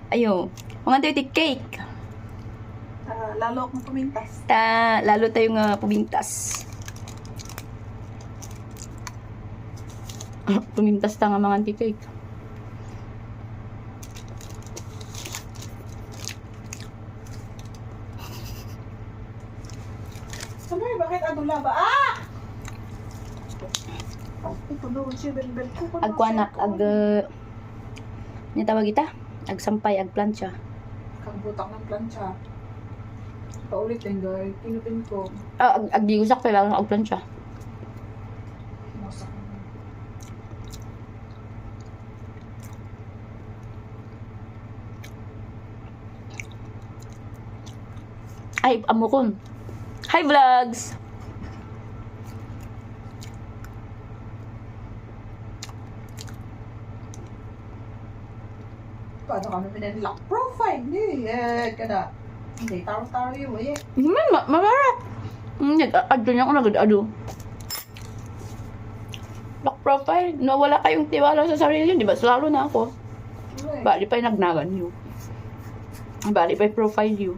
Ayo. Mga tayo cake. Lalo akong pumintas. Lalo tayong pumintas. Pumintas ta nga mga cake. Samay, bakit adula ba? Ito doon siya, bel-bel ko. Agkuanak, ni tawag ita? Agsampay, agplansya. Kagbutak ng plancha. Paulit din, guys. Pinupin ko. Agdiusak pa lang agplansya. Masak. Ay, amukon. Hi, vlogs! Paano kami pinanilock profile ni? Kada. Hindi, taro-taro yun. Mamarap! Nag-ado niya ako nag-ado. Lock profile. Nawala kayong tiwala sa sarili yun, di ba? Lalo na ako. Bali pa'y nagnagan yun. Bali pa'y profile yun.